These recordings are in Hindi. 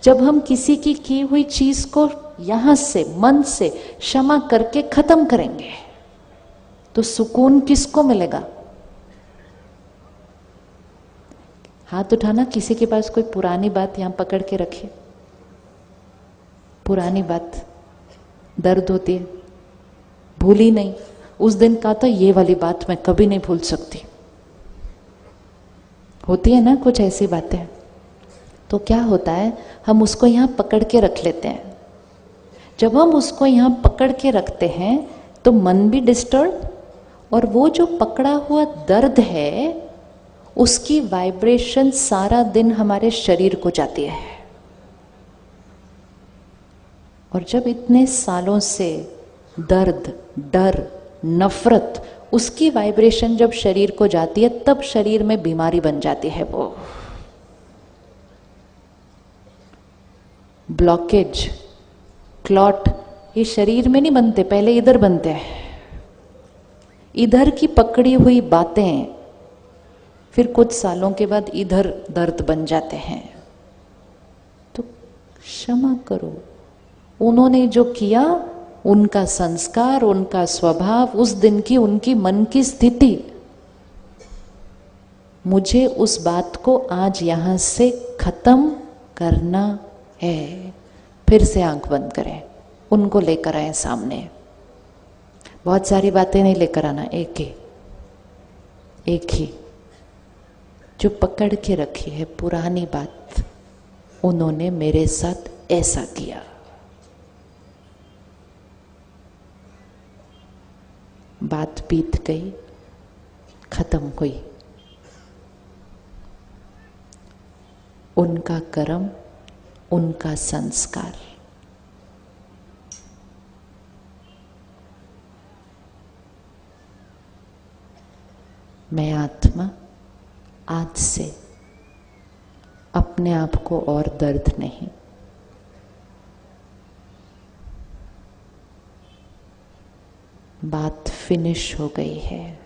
जब हम किसी की हुई चीज को यहां से मन से क्षमा करके खत्म करेंगे तो सुकून किसको मिलेगा? हाथ उठाना किसी के पास कोई पुरानी बात यहां पकड़ के रखे, पुरानी बात दर्द होती है, भूली नहीं, उस दिन का था ये वाली बात मैं कभी नहीं भूल सकती, होती है ना कुछ ऐसी बातें। तो क्या होता है, हम उसको यहां पकड़ के रख लेते हैं। जब हम उसको यहां पकड़ के रखते हैं तो मन भी डिस्टर्ब, और वो जो पकड़ा हुआ दर्द है उसकी वाइब्रेशन सारा दिन हमारे शरीर को जाती है। और जब इतने सालों से दर्द, डर, नफरत, उसकी वाइब्रेशन जब शरीर को जाती है तब शरीर में बीमारी बन जाती है। वो ब्लॉकेज, क्लॉट ये शरीर में नहीं बनते, पहले इधर बनते हैं। इधर की पकड़ी हुई बातें फिर कुछ सालों के बाद इधर दर्द बन जाते हैं। तो क्षमा करो, उन्होंने जो किया, उनका संस्कार, उनका स्वभाव, उस दिन की उनकी मन की स्थिति, मुझे उस बात को आज यहां से खत्म करना है। फिर से आंख बंद करें, उनको लेकर आए सामने। बहुत सारी बातें नहीं लेकर आना, एक ही जो पकड़ के रखी है पुरानी बात, उन्होंने मेरे साथ ऐसा किया। बात बीत गई, खत्म हुई। उनका कर्म, उनका संस्कार। मैं आत्मा आज से अपने आप को और दर्द नहीं, बात फिनिश हो गई है।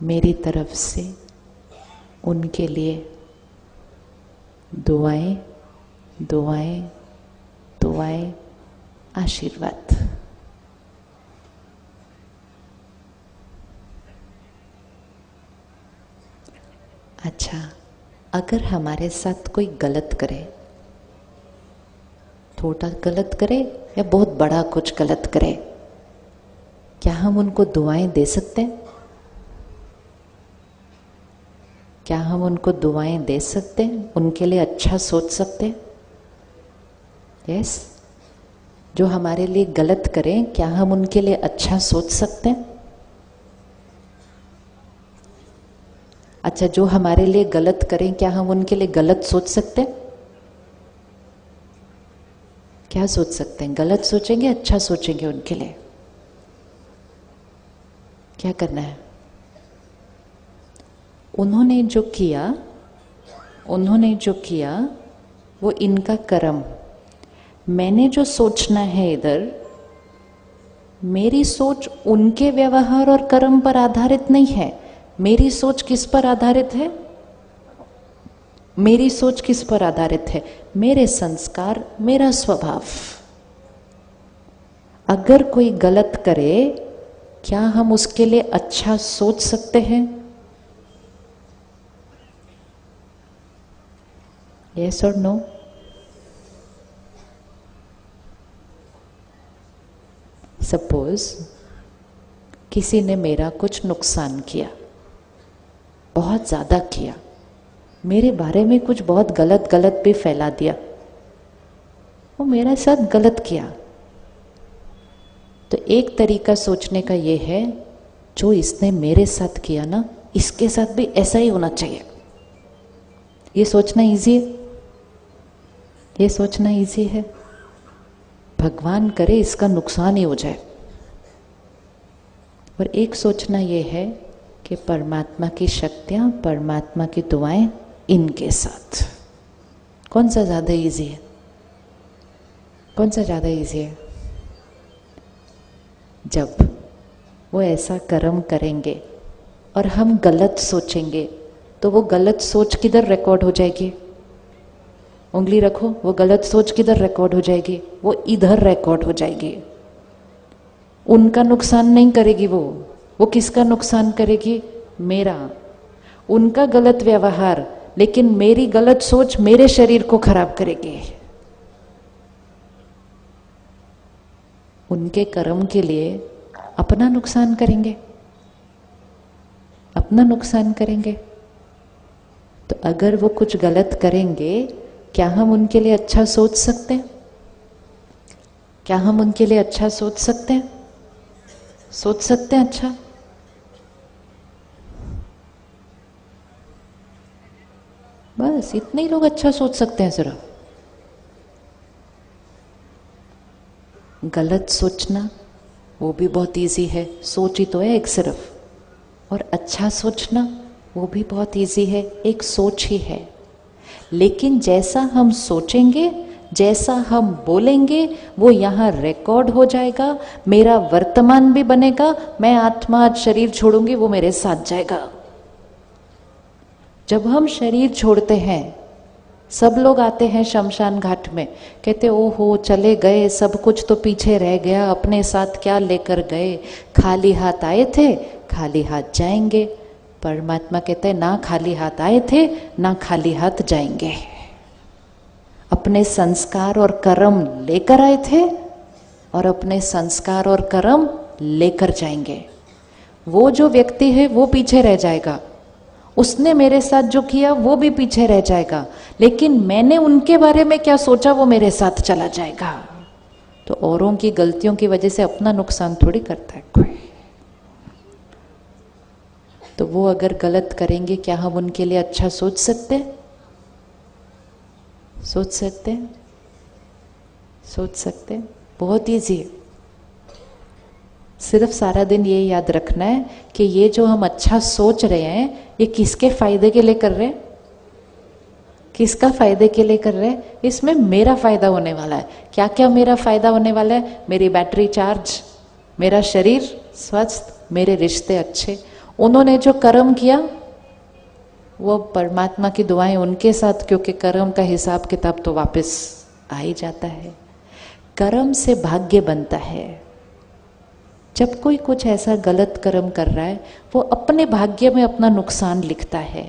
मेरी तरफ से उनके लिए दुआएं, दुआएं, दुआएं, आशीर्वाद। अच्छा, अगर हमारे साथ कोई गलत करे, थोड़ा गलत करे या बहुत बड़ा कुछ गलत करे, क्या हम उनको दुआएं दे सकते हैं? क्या हम उनको दुआएं दे सकते हैं? उनके लिए अच्छा सोच सकते हैं? यस, जो हमारे लिए गलत करें, क्या हम उनके लिए अच्छा सोच सकते हैं? अच्छा, जो हमारे लिए गलत करें, क्या हम उनके लिए गलत सोच सकते हैं? क्या सोच सकते हैं? गलत सोचेंगे, अच्छा सोचेंगे उनके लिए? क्या करना है? उन्होंने जो किया वो इनका कर्म। मैंने जो सोचना है इधर, मेरी सोच उनके व्यवहार और कर्म पर आधारित नहीं है। मेरी सोच किस पर आधारित है? मेरी सोच किस पर आधारित है? मेरे संस्कार, मेरा स्वभाव। अगर कोई गलत करे, क्या हम उसके लिए अच्छा सोच सकते हैं? यस और नो? सपोज किसी ने मेरा कुछ नुकसान किया, बहुत ज्यादा किया, मेरे बारे में कुछ बहुत गलत भी फैला दिया, वो मेरे साथ गलत किया। तो एक तरीका सोचने का ये है, जो इसने मेरे साथ किया ना, इसके साथ भी ऐसा ही होना चाहिए। ये सोचना इजी है, ये सोचना इजी है। भगवान करे इसका नुकसान ही हो जाए। और एक सोचना ये है कि परमात्मा की शक्तियां, परमात्मा की दुआएं इनके साथ। कौन सा ज्यादा इजी है? कौन सा ज्यादा इजी है? जब वो ऐसा कर्म करेंगे और हम गलत सोचेंगे तो वो गलत सोच किधर रिकॉर्ड हो जाएगी? उंगली रखो, वो गलत सोच किधर रिकॉर्ड हो जाएगी? वो इधर रिकॉर्ड हो जाएगी। उनका नुकसान नहीं करेगी वो किसका नुकसान करेगी? मेरा। उनका गलत व्यवहार, लेकिन मेरी गलत सोच मेरे शरीर को खराब करेगी। उनके कर्म के लिए अपना नुकसान करेंगे, अपना नुकसान करेंगे। तो अगर वो कुछ गलत करेंगे, क्या हम उनके लिए अच्छा सोच सकते हैं? क्या हम उनके लिए अच्छा सोच सकते हैं? सोच सकते हैं अच्छा? बस इतने ही लोग अच्छा सोच सकते हैं सिर्फ। गलत सोचना वो भी बहुत इजी है, सोच ही तो है एक सिर्फ। और अच्छा सोचना वो भी बहुत इजी है, एक सोच ही है। लेकिन जैसा हम सोचेंगे, जैसा हम बोलेंगे, वो यहाँ रिकॉर्ड हो जाएगा। मेरा वर्तमान भी बनेगा। मैं आत्मा आज शरीर छोड़ूंगी, वो मेरे साथ जाएगा। जब हम शरीर छोड़ते हैं, सब लोग आते हैं शमशान घाट में, कहते ओहो चले गए, सब कुछ तो पीछे रह गया, अपने साथ क्या लेकर गए? खाली हाथ आए थे, खाली हाथ जाएंगे। परमात्मा कहते हैं ना खाली हाथ आए थे, ना खाली हाथ जाएंगे। अपने संस्कार और कर्म लेकर आए थे और अपने संस्कार और कर्म लेकर जाएंगे। वो जो व्यक्ति है वो पीछे रह जाएगा, उसने मेरे साथ जो किया वो भी पीछे रह जाएगा, लेकिन मैंने उनके बारे में क्या सोचा वो मेरे साथ चला जाएगा। तो औरों की गलतियों की वजह से अपना नुकसान थोड़ी करता है कोई। तो वो अगर गलत करेंगे, क्या हम उनके लिए अच्छा सोच सकते हैं? सोच सकते हैं? सोच सकते हैं। बहुत ईजी है। सिर्फ सारा दिन ये याद रखना है कि ये जो हम अच्छा सोच रहे हैं, ये किसके फायदे के लिए कर रहे हैं? किसका फायदे के लिए कर रहे हैं? इसमें मेरा फायदा होने वाला है। क्या क्या मेरा फायदा होने वाला है? मेरी बैटरी चार्ज, मेरा शरीर स्वस्थ, मेरे रिश्ते अच्छे। उन्होंने जो कर्म किया वो परमात्मा की दुआएं उनके साथ, क्योंकि कर्म का हिसाब किताब तो वापस आ ही जाता है। कर्म से भाग्य बनता है। जब कोई कुछ ऐसा गलत कर्म कर रहा है, वो अपने भाग्य में अपना नुकसान लिखता है।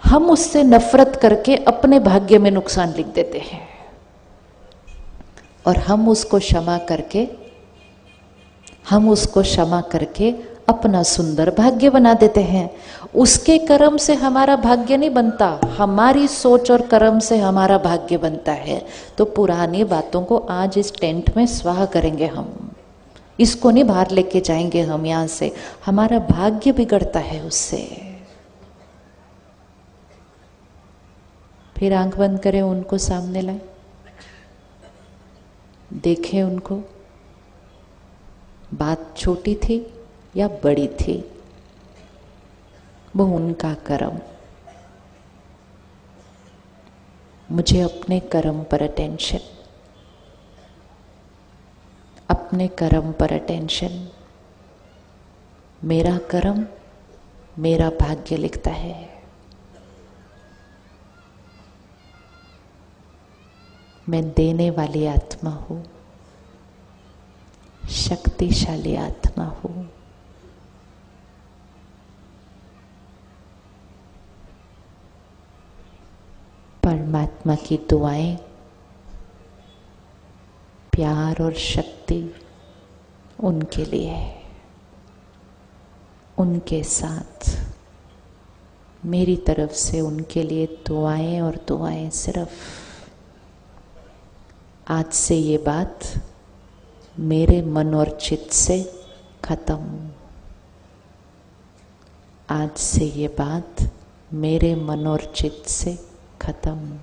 हम उससे नफरत करके अपने भाग्य में नुकसान लिख देते हैं और हम उसको क्षमा करके अपना सुंदर भाग्य बना देते हैं। उसके कर्म से हमारा भाग्य नहीं बनता, हमारी सोच और कर्म से हमारा भाग्य बनता है। तो पुरानी बातों को आज इस टेंट में स्वाहा करेंगे हम, इसको नहीं बाहर लेके जाएंगे हम यहाँ से। हमारा भाग्य बिगड़ता है उससे। फिर आंख बंद करें, उनको सामने लाए, देखें उनको। बात छोटी थी या बड़ी थी, वो उनका कर्म। मुझे अपने कर्म पर अटेंशन, अपने कर्म पर अटेंशन। मेरा कर्म मेरा भाग्य लिखता है। मैं देने वाली आत्मा हूं, शक्तिशाली आत्मा हूं। परमात्मा की दुआएं, प्यार और शक्ति उनके लिए, उनके साथ मेरी तरफ से उनके लिए दुआएं और दुआएं सिर्फ। आज से ये बात मेरे मन और चित्त से खत्म। आज से ये बात मेरे मन और चित्त से खत्म।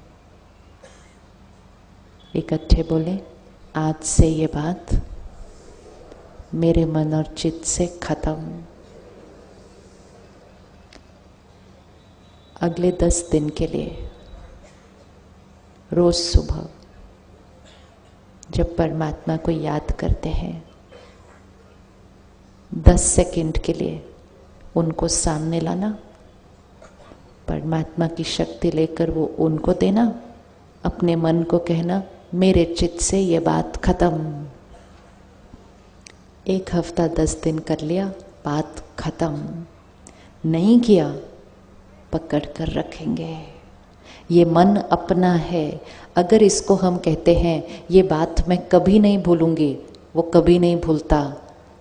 इकट्ठे बोले, आज से ये बात मेरे मन और चित्त से खत्म। अगले 10 दिन के लिए रोज सुबह जब परमात्मा को याद करते हैं, 10 सेकंड के लिए उनको सामने लाना परमात्मा की शक्ति लेकर वो उनको देना, अपने मन को कहना मेरे चित्त से ये बात खत्म। 1 हफ्ता 10 दिन कर लिया, बात खत्म। नहीं किया, पकड़ कर रखेंगे। ये मन अपना है। अगर इसको हम कहते हैं ये बात मैं कभी नहीं भूलूंगी, वो कभी नहीं भूलता।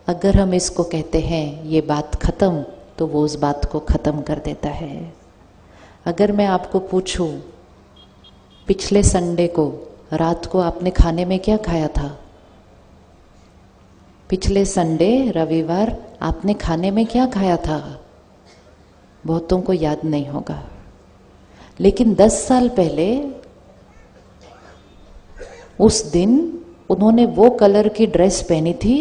अगर हम इसको कहते हैं ये बात खत्म, तो वो उस बात को खत्म कर देता है। अगर मैं आपको पूछूं पिछले संडे को रात को आपने खाने में क्या खाया था? पिछले संडे रविवार आपने खाने में क्या खाया था? बहुतों को याद नहीं होगा, लेकिन 10 साल पहले उस दिन उन्होंने वो कलर की ड्रेस पहनी थी,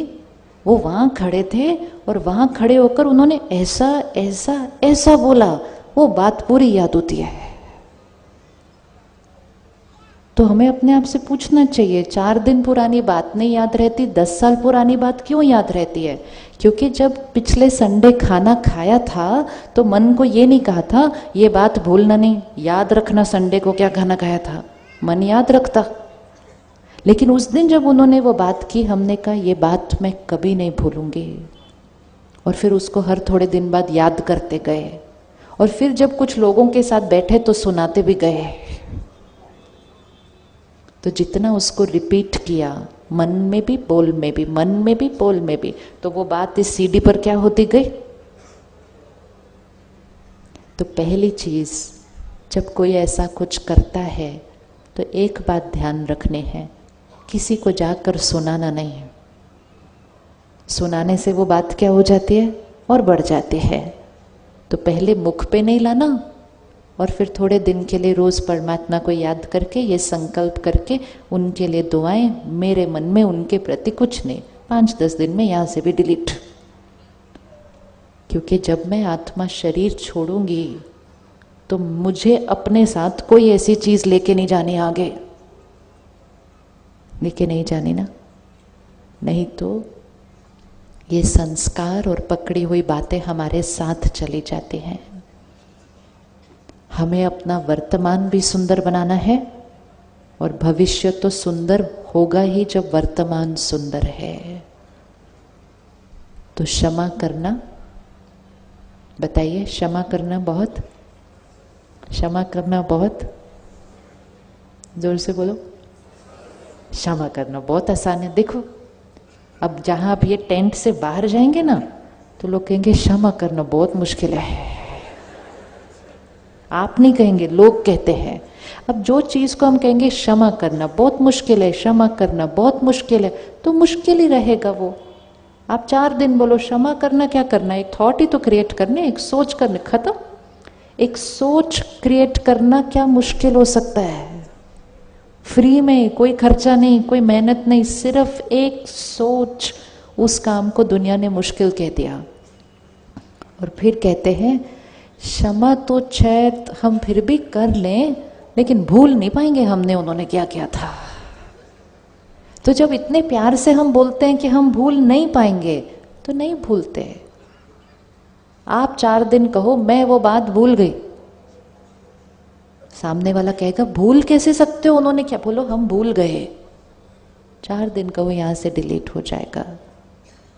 वो वहां खड़े थे और वहां खड़े होकर उन्होंने ऐसा ऐसा ऐसा बोला, वो बात पूरी याद होती है। तो हमें अपने आप से पूछना चाहिए, 4 दिन पुरानी बात नहीं याद रहती, 10 साल पुरानी बात क्यों याद रहती है? क्योंकि जब पिछले संडे खाना खाया था तो मन को ये नहीं कहा था ये बात भूलना नहीं, याद रखना संडे को क्या खाना खाया था, मन याद रखता। लेकिन उस दिन जब उन्होंने वो बात की, हमने कहा ये बात मैं कभी नहीं भूलूंगी, और फिर उसको हर थोड़े दिन बाद याद करते गए, और फिर जब कुछ लोगों के साथ बैठे तो सुनाते भी गए। तो जितना उसको रिपीट किया, मन में भी बोल में भी, मन में भी बोल में भी, तो वो बात इस सीडी पर क्या होती गई। तो पहली चीज, जब कोई ऐसा कुछ करता है तो एक बात ध्यान रखने है, किसी को जाकर सुनाना नहीं। सुनाने से वो बात क्या हो जाती है और बढ़ जाती है। तो पहले मुख पे नहीं लाना, और फिर थोड़े दिन के लिए रोज परमात्मा को याद करके ये संकल्प करके उनके लिए दुआएं, मेरे मन में उनके प्रति कुछ नहीं, 5-10 दिन में यहां से भी डिलीट। क्योंकि जब मैं आत्मा शरीर छोड़ूंगी तो मुझे अपने साथ कोई ऐसी चीज लेके नहीं जानी, आगे लेके नहीं जानी ना, नहीं तो ये संस्कार और पकड़ी हुई बातें हमारे साथ चली जाती हैं। हमें अपना वर्तमान भी सुंदर बनाना है, और भविष्य तो सुंदर होगा ही जब वर्तमान सुंदर है। तो क्षमा करना, बताइए, क्षमा करना बहुत, क्षमा करना बहुत, जोर से बोलो, क्षमा करना बहुत आसान है। देखो अब जहां आप ये टेंट से बाहर जाएंगे ना, तो लोग कहेंगे क्षमा करना बहुत मुश्किल है। आप नहीं कहेंगे, लोग कहते हैं। अब जो चीज को हम कहेंगे क्षमा करना बहुत मुश्किल है, क्षमा करना बहुत मुश्किल है, तो मुश्किल ही रहेगा वो। आप 4 दिन बोलो क्षमा करना, क्या करना है? एक थॉट ही तो क्रिएट करने, एक सोच करने, खत्म। एक सोच क्रिएट करना क्या मुश्किल हो सकता है? फ्री में, कोई खर्चा नहीं, कोई मेहनत नहीं, सिर्फ एक सोच, उस काम को दुनिया ने मुश्किल कह दिया। और फिर कहते हैं क्षमा तो शायद हम फिर भी कर लें, लेकिन भूल नहीं पाएंगे हमने उन्होंने क्या किया था। तो जब इतने प्यार से हम बोलते हैं कि हम भूल नहीं पाएंगे, तो नहीं भूलते। आप 4 दिन कहो मैं वो बात भूल गई, सामने वाला कहेगा भूल कैसे सकते हो, उन्होंने क्या, बोलो हम भूल गए। 4 दिन कहो यहां से डिलीट हो जाएगा।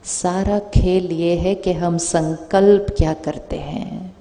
सारा खेल ये है कि हम संकल्प क्या करते हैं।